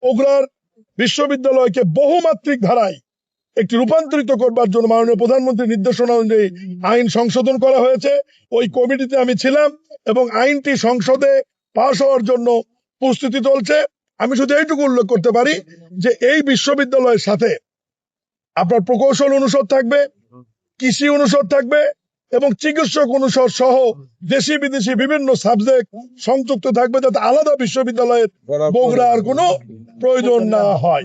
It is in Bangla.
বগুড়ার বিশ্ববিদ্যালয়কে বহুমাত্রিক ধারায় একটি রূপান্তরিত করবার জন্য মাননীয় প্রধানমন্ত্রীর নির্দেশনা অনুযায়ী আইন সংশোধন করা হয়েছে। ওই কমিটিতে আমি ছিলাম এবং আইনটি সংসদে পাশ হওয়ার জন্য প্রস্তুতি চলছে। আমি শুধু এইটুকু উল্লেখ করতে পারি যে এই বিশ্ববিদ্যালয়ের সাথে আপনার প্রকৌশল অনুষদ থাকবে, কৃষি অনুষদ থাকবে এবং চিকিৎসক অনুষদ সহ দেশি বিদেশি বিভিন্ন সাবজেক্ট সংযুক্ত থাকবে, যাতে আলাদা বিশ্ববিদ্যালয়ের বগুড়ার কোনো প্রয়োজন না হয়।